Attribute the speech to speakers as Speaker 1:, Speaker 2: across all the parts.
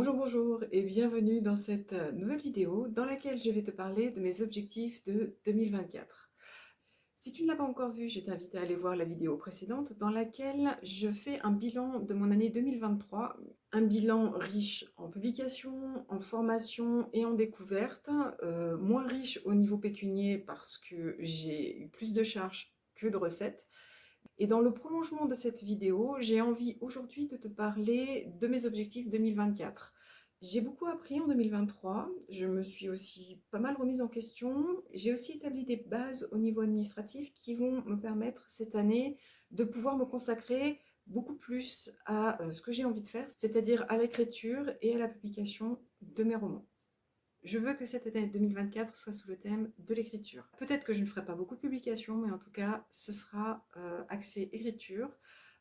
Speaker 1: Bonjour, bonjour et bienvenue dans cette nouvelle vidéo dans laquelle je vais te parler de mes objectifs de 2024. Si tu ne l'as pas encore vu, je t'invite à aller voir la vidéo précédente dans laquelle je fais un bilan de mon année 2023, un bilan riche en publications, en formations et en découvertes, moins riche au niveau pécunier parce que j'ai eu plus de charges que de recettes. Et dans le prolongement de cette vidéo, j'ai envie aujourd'hui de te parler de mes objectifs 2024. J'ai beaucoup appris en 2023, je me suis aussi pas mal remise en question. J'ai aussi établi des bases au niveau administratif qui vont me permettre cette année de pouvoir me consacrer beaucoup plus à ce que j'ai envie de faire, c'est-à-dire à l'écriture et à la publication de mes romans. Je veux que cette année 2024 soit sous le thème de l'écriture. Peut-être que je ne ferai pas beaucoup de publications, mais en tout cas, ce sera axé écriture.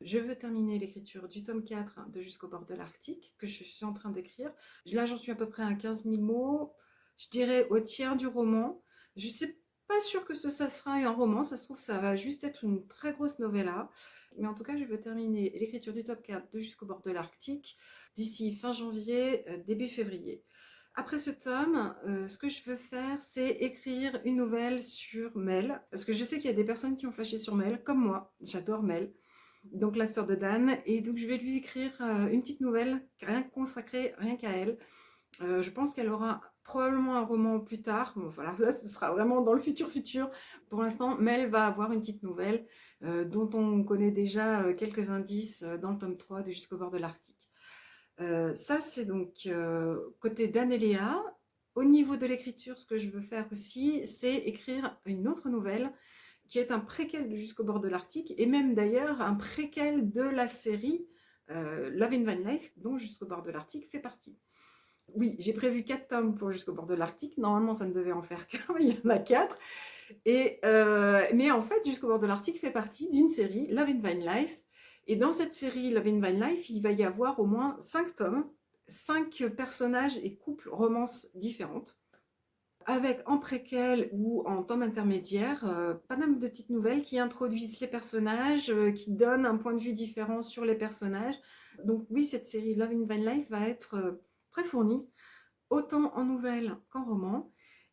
Speaker 1: Je veux terminer l'écriture du tome 4 de Jusqu'au bord de l'Arctique, que je suis en train d'écrire. Là, j'en suis à peu près à 15 000 mots, je dirais au tiers du roman. Je ne suis pas sûre que ça sera un roman, ça se trouve, ça va juste être une très grosse novella. Mais en tout cas, je veux terminer l'écriture du tome 4 de Jusqu'au bord de l'Arctique d'ici fin janvier, début février. Après ce tome, ce que je veux faire, c'est écrire une nouvelle sur Mel, parce que je sais qu'il y a des personnes qui ont flashé sur Mel, comme moi, j'adore Mel, donc la sœur de Dan, et donc je vais lui écrire une petite nouvelle, rien consacrée, rien qu'à elle. Je pense qu'elle aura probablement un roman plus tard, bon, voilà, là ce sera vraiment dans le futur. Pour l'instant, Mel va avoir une petite nouvelle dont on connaît déjà quelques indices dans le tome 3 de Jusqu'au bord de l'Arctique. Ça, c'est donc côté d'Anne et Léa. Au niveau de l'écriture, ce que je veux faire aussi, c'est écrire une autre nouvelle qui est un préquel de Jusqu'au bord de l'Arctique et même d'ailleurs un préquel de la série Love in Van Life dont Jusqu'au bord de l'Arctique fait partie. Oui, j'ai prévu 4 tomes pour Jusqu'au bord de l'Arctique. Normalement, ça ne devait en faire qu'un, mais il y en a 4. Mais en fait, Jusqu'au bord de l'Arctique fait partie d'une série Love in Van Life. Et dans cette série Love in Van Life, il va y avoir au moins 5 tomes, 5 personnages et couples romances différentes, avec en préquel ou en tome intermédiaire, pas mal de petites nouvelles qui introduisent les personnages, qui donnent un point de vue différent sur les personnages. Donc oui, cette série Love in Van Life va être très fournie, autant en nouvelles qu'en romans.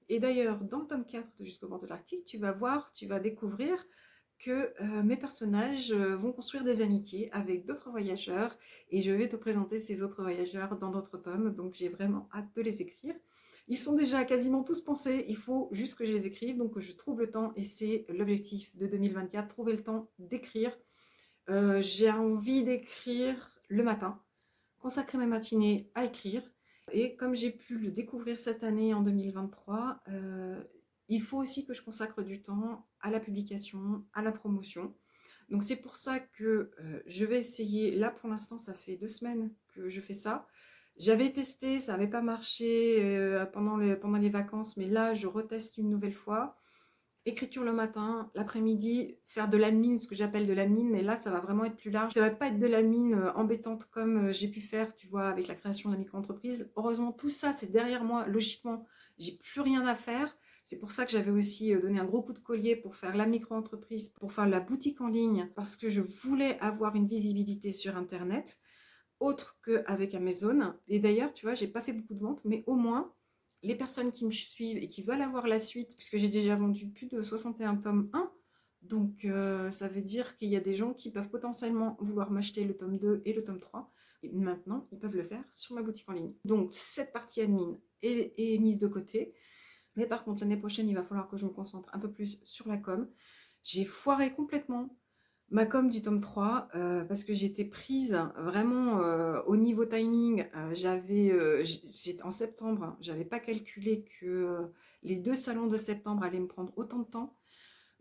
Speaker 1: Et d'ailleurs, dans le tome 4 de Jusqu'au bord de l'Arctique, tu vas découvrir que mes personnages vont construire des amitiés avec d'autres voyageurs et je vais te présenter ces autres voyageurs dans d'autres tomes, donc j'ai vraiment hâte de les écrire. Ils sont déjà quasiment tous pensés, il faut juste que je les écrive, donc je trouve le temps et c'est l'objectif de 2024, trouver le temps d'écrire. J'ai envie d'écrire le matin, consacrer mes matinées à écrire. Et comme j'ai pu le découvrir cette année en 2023, il faut aussi que je consacre du temps à la publication, à la promotion. Donc c'est pour ça que je vais essayer, là pour l'instant ça fait 2 semaines que je fais ça. J'avais testé, ça n'avait pas marché pendant les vacances, mais là je reteste une nouvelle fois. Écriture le matin, l'après-midi, faire de l'admin, ce que j'appelle de l'admin, mais là ça va vraiment être plus large. Ça va pas être de l'admin embêtante comme j'ai pu faire, tu vois, avec la création de la micro-entreprise. Heureusement, tout ça c'est derrière moi, logiquement, j'ai plus rien à faire. C'est pour ça que j'avais aussi donné un gros coup de collier pour faire la micro-entreprise, pour faire la boutique en ligne, parce que je voulais avoir une visibilité sur Internet, autre qu'avec Amazon. Et d'ailleurs, tu vois, j'ai pas fait beaucoup de ventes, mais au moins, les personnes qui me suivent et qui veulent avoir la suite, puisque j'ai déjà vendu plus de 61 tomes 1, donc ça veut dire qu'il y a des gens qui peuvent potentiellement vouloir m'acheter le tome 2 et le tome 3. Et maintenant, ils peuvent le faire sur ma boutique en ligne. Donc cette partie admin est mise de côté. Mais par contre, l'année prochaine, il va falloir que je me concentre un peu plus sur la com. J'ai foiré complètement ma com du tome 3 parce que j'étais prise vraiment au niveau timing. En septembre, j'avais pas calculé que les 2 salons de septembre allaient me prendre autant de temps.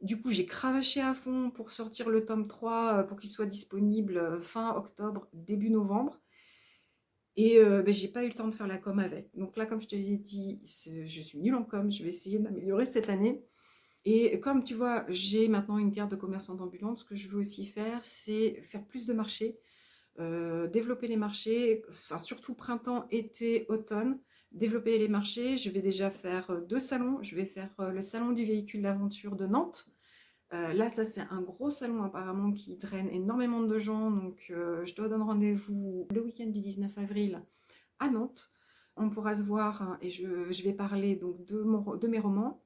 Speaker 1: Du coup, j'ai cravaché à fond pour sortir le tome 3 pour qu'il soit disponible fin octobre, début novembre. Et j'ai pas eu le temps de faire la com avec. Donc là, comme je te l'ai dit, je suis nulle en com. Je vais essayer de m'améliorer cette année. Et comme tu vois, j'ai maintenant une carte de commerçante ambulante, ce que je veux aussi faire, c'est faire plus de marchés, développer les marchés, enfin surtout printemps, été, automne, développer les marchés. Je vais déjà faire 2 salons. Je vais faire le salon du véhicule d'aventure de Nantes. Là, ça c'est un gros salon apparemment qui draine énormément de gens, donc je te donne rendez-vous le week-end du 19 avril à Nantes. On pourra se voir hein, et je vais parler donc de mes romans.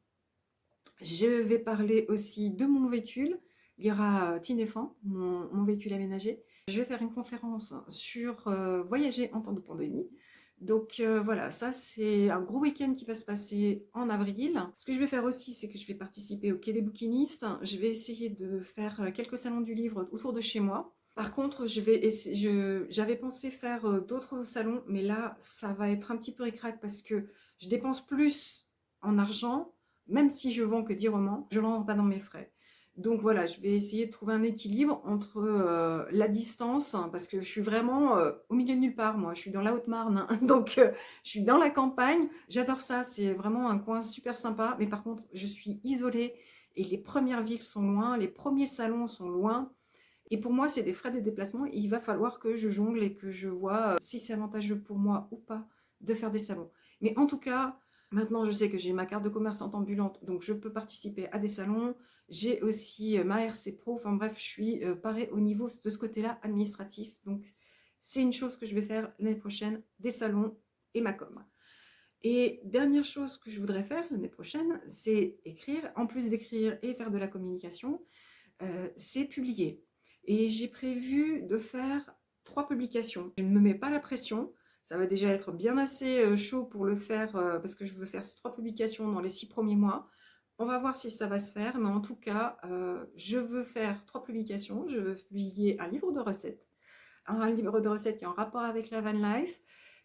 Speaker 1: Je vais parler aussi de mon véhicule. Il y aura Tinefan, mon véhicule aménagé. Je vais faire une conférence sur voyager en temps de pandémie. Donc voilà, ça c'est un gros week-end qui va se passer en avril. Ce que je vais faire aussi, c'est que je vais participer au Quai des bouquinistes. Je vais essayer de faire quelques salons du livre autour de chez moi. Par contre, j'avais pensé faire d'autres salons, mais là, ça va être un petit peu ric-rac parce que je dépense plus en argent, même si je vends que 10 romans, je ne rentre pas dans mes frais. Donc voilà, je vais essayer de trouver un équilibre entre la distance, hein, parce que je suis vraiment au milieu de nulle part, moi. Je suis dans la Haute-Marne, hein, donc je suis dans la campagne. J'adore ça, c'est vraiment un coin super sympa. Mais par contre, je suis isolée et les premières villes sont loin, les premiers salons sont loin. Et pour moi, c'est des frais de déplacement. Et il va falloir que je jongle et que je vois si c'est avantageux pour moi ou pas de faire des salons. Mais en tout cas, maintenant, je sais que j'ai ma carte de commerçante ambulante, donc je peux participer à des salons. J'ai aussi ma RC Pro. Enfin bref, je suis parée au niveau de ce côté-là administratif. Donc, c'est une chose que je vais faire l'année prochaine, des salons et ma com. Et dernière chose que je voudrais faire l'année prochaine, c'est écrire. En plus d'écrire et faire de la communication, c'est publier. Et j'ai prévu de faire 3 publications. Je ne me mets pas la pression. Ça va déjà être bien assez chaud pour le faire parce que je veux faire ces 3 publications dans les 6 premiers mois. On va voir si ça va se faire, mais en tout cas, je veux faire 3 publications. Je veux publier un livre de recettes, un livre de recettes qui est en rapport avec la van life,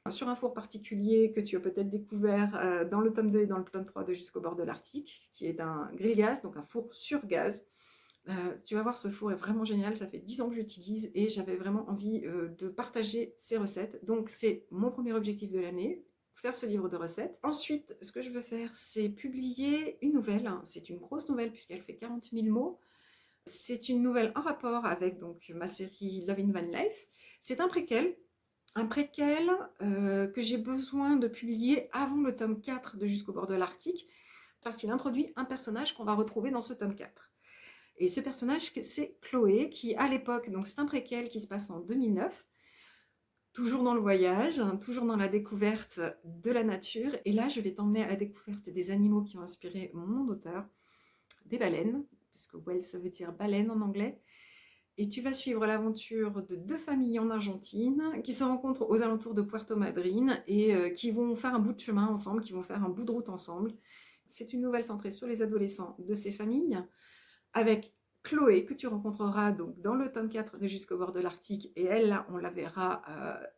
Speaker 1: sur un four particulier que tu as peut-être découvert dans le tome 2 et dans le tome 3 de Jusqu'au bord de l'Arctique, qui est un grill gaz, donc un four sur gaz. Tu vas voir, ce four est vraiment génial, ça fait 10 ans que j'utilise et j'avais vraiment envie de partager ces recettes. Donc c'est mon premier objectif de l'année, faire ce livre de recettes. Ensuite, ce que je veux faire, c'est publier une nouvelle. C'est une grosse nouvelle puisqu'elle fait 40 000 mots. C'est une nouvelle en rapport avec donc, ma série Love in Van Life. C'est un préquel que j'ai besoin de publier avant le tome 4 de Jusqu'au bord de l'Arctique parce qu'il introduit un personnage qu'on va retrouver dans ce tome 4. Et ce personnage, c'est Chloé, qui à l'époque, donc c'est un préquel qui se passe en 2009, toujours dans le voyage, hein, toujours dans la découverte de la nature. Et là, je vais t'emmener à la découverte des animaux qui ont inspiré mon auteur, des baleines, puisque whale, ça veut dire baleine en anglais. Et tu vas suivre l'aventure de 2 familles en Argentine qui se rencontrent aux alentours de Puerto Madryn et qui vont faire un bout de chemin ensemble, qui vont faire un bout de route ensemble. C'est une nouvelle centrée sur les adolescents de ces familles, avec Chloé, que tu rencontreras donc dans le tome 4 de Jusqu'au bord de l'Arctique. Et elle, là, on la verra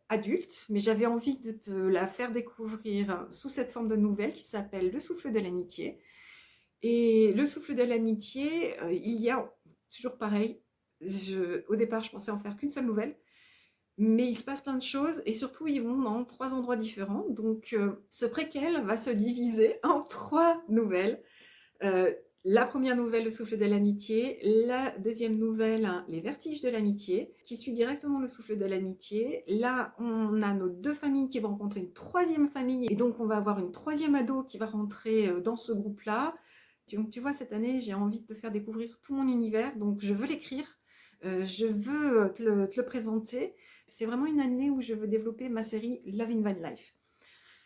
Speaker 1: adulte. Mais j'avais envie de te la faire découvrir sous cette forme de nouvelle qui s'appelle Le souffle de l'amitié. Et Le souffle de l'amitié, il y a toujours pareil. Au départ, je pensais en faire qu'une seule nouvelle. Mais il se passe plein de choses et surtout, ils vont dans 3 endroits différents. Donc, ce préquel va se diviser en 3 nouvelles. La première nouvelle, Le souffle de l'amitié. La deuxième nouvelle, Les vertiges de l'amitié, qui suit directement Le souffle de l'amitié. Là, on a nos 2 familles qui vont rencontrer une 3e famille. Et donc, on va avoir une 3e ado qui va rentrer dans ce groupe-là. Donc, tu vois, cette année, j'ai envie de te faire découvrir tout mon univers. Donc, je veux l'écrire. Je veux te le présenter. C'est vraiment une année où je veux développer ma série Love in Van Life.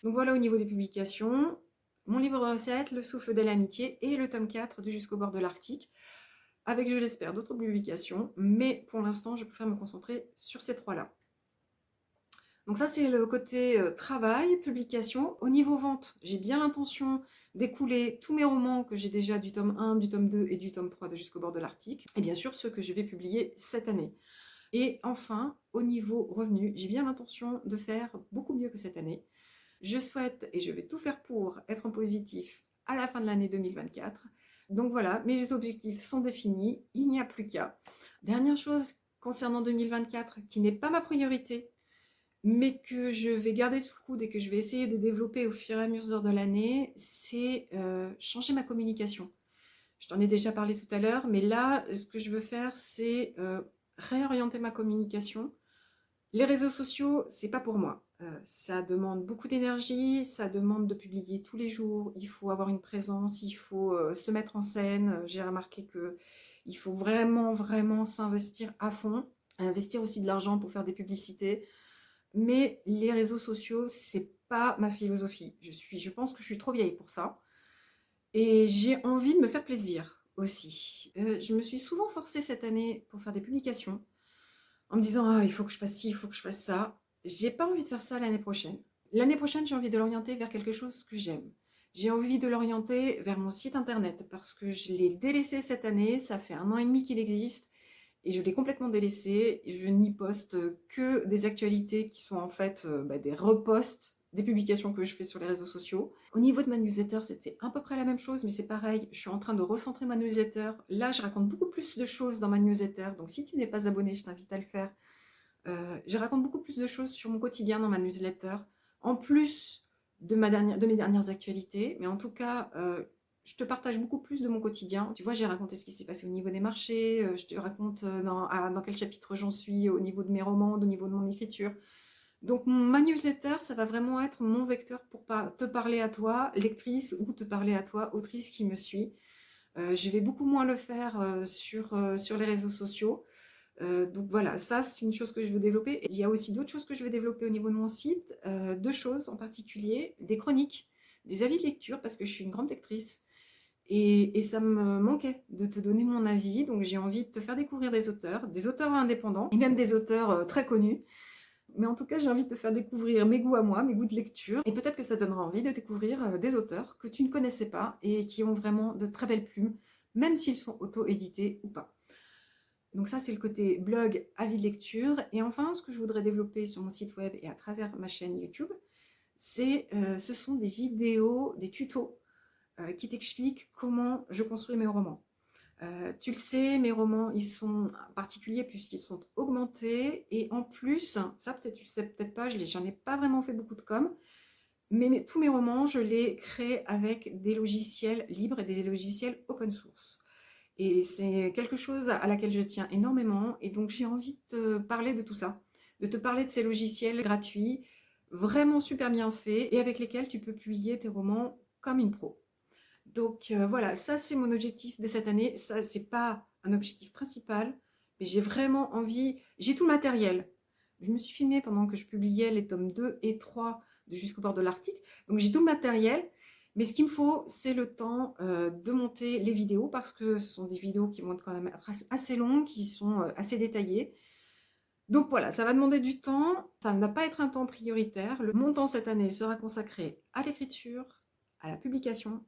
Speaker 1: Donc voilà au niveau des publications. Mon livre de recettes, Le souffle de l'amitié et le tome 4 de Jusqu'au bord de l'Arctique, avec, je l'espère, d'autres publications. Mais pour l'instant, je préfère me concentrer sur ces 3-là. Donc ça, c'est le côté travail, publication. Au niveau vente, j'ai bien l'intention d'écouler tous mes romans que j'ai déjà du tome 1, du tome 2 et du tome 3 de Jusqu'au bord de l'Arctique. Et bien sûr, ceux que je vais publier cette année. Et enfin, au niveau revenu, j'ai bien l'intention de faire beaucoup mieux que cette année. Je souhaite, et je vais tout faire pour être en positif à la fin de l'année 2024. Donc voilà, mes objectifs sont définis, il n'y a plus qu'à. Dernière chose concernant 2024, qui n'est pas ma priorité, mais que je vais garder sous le coude et que je vais essayer de développer au fur et à mesure de l'année, c'est changer ma communication. Je t'en ai déjà parlé tout à l'heure, mais là, ce que je veux faire, c'est réorienter ma communication. Les réseaux sociaux, c'est pas pour moi. Ça demande beaucoup d'énergie, ça demande de publier tous les jours, il faut avoir une présence, il faut se mettre en scène. J'ai remarqué qu'il faut vraiment, vraiment s'investir à fond, investir aussi de l'argent pour faire des publicités. mais les réseaux sociaux, c'est pas ma philosophie. Je pense que je suis trop vieille pour ça. Et j'ai envie de me faire plaisir aussi. Je me suis souvent forcée cette année pour faire des publications en me disant: «Ah, il faut que je fasse ci, il faut que je fasse ça». J'ai pas envie de faire ça l'année prochaine. L'année prochaine, j'ai envie de l'orienter vers quelque chose que j'aime. J'ai envie de l'orienter vers mon site internet parce que je l'ai délaissé cette année. Ça fait 1 an et demi qu'il existe et je l'ai complètement délaissé. Je n'y poste que des actualités qui sont en fait des reposts des publications que je fais sur les réseaux sociaux. Au niveau de ma newsletter, c'était à peu près la même chose, mais c'est pareil. Je suis en train de recentrer ma newsletter. Là, je raconte beaucoup plus de choses dans ma newsletter. Donc, si tu n'es pas abonné, je t'invite à le faire. Je raconte beaucoup plus de choses sur mon quotidien dans ma newsletter, en plus de mes dernières actualités. Mais en tout cas, je te partage beaucoup plus de mon quotidien. Tu vois, j'ai raconté ce qui s'est passé au niveau des marchés. Je te raconte dans quel chapitre j'en suis au niveau de mes romans, au niveau de mon écriture. Donc, ma newsletter, ça va vraiment être mon vecteur pour te parler à toi, lectrice, ou te parler à toi, autrice qui me suit. Je vais beaucoup moins le faire sur les réseaux sociaux. Donc voilà, ça c'est une chose que je veux développer. Et il y a aussi d'autres choses que je veux développer au niveau de mon site. Deux choses en particulier, des chroniques, des avis de lecture, parce que je suis une grande lectrice. Et ça me manquait de te donner mon avis. Donc j'ai envie de te faire découvrir des auteurs indépendants, et même des auteurs très connus. Mais en tout cas, j'ai envie de te faire découvrir mes goûts à moi, mes goûts de lecture. Et peut-être que ça donnera envie de découvrir des auteurs que tu ne connaissais pas et qui ont vraiment de très belles plumes, même s'ils sont auto-édités ou pas. Donc ça, c'est le côté blog, avis de lecture. Et enfin, ce que je voudrais développer sur mon site web et à travers ma chaîne YouTube, ce sont des vidéos, des tutos qui t'expliquent comment je construis mes romans. Tu le sais, mes romans, ils sont particuliers puisqu'ils sont augmentés. Et en plus, ça peut-être tu le sais peut-être pas, j'en ai pas vraiment fait beaucoup de com, mais tous mes romans, je les crée avec des logiciels libres et des logiciels open source. Et c'est quelque chose à laquelle je tiens énormément. Et donc, j'ai envie de te parler de tout ça, de te parler de ces logiciels gratuits, vraiment super bien faits et avec lesquels tu peux publier tes romans comme une pro. Donc voilà, ça c'est mon objectif de cette année. Ça, c'est pas un objectif principal, mais j'ai vraiment envie. J'ai tout le matériel. Je me suis filmée pendant que je publiais les tomes 2 et 3 de Jusqu'au bord de l'Arctique. Donc j'ai tout le matériel. Mais ce qu'il me faut, c'est le temps de monter les vidéos parce que ce sont des vidéos qui vont être quand même être assez longues, qui sont assez détaillées. Donc voilà, ça va demander du temps. Ça ne va pas être un temps prioritaire. Mon temps cette année sera consacré à l'écriture, à la publication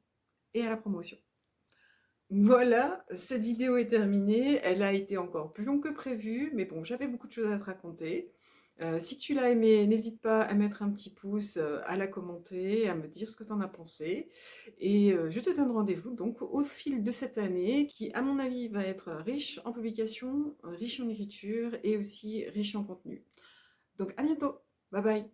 Speaker 1: et à la promotion. Voilà, cette vidéo est terminée. Elle a été encore plus longue que prévu, mais bon, j'avais beaucoup de choses à te raconter. Si tu l'as aimé, n'hésite pas à mettre un petit pouce, à la commenter, à me dire ce que tu en as pensé. Et je te donne rendez-vous donc au fil de cette année qui, à mon avis, va être riche en publications, riche en écriture et aussi riche en contenu. Donc à bientôt. Bye bye.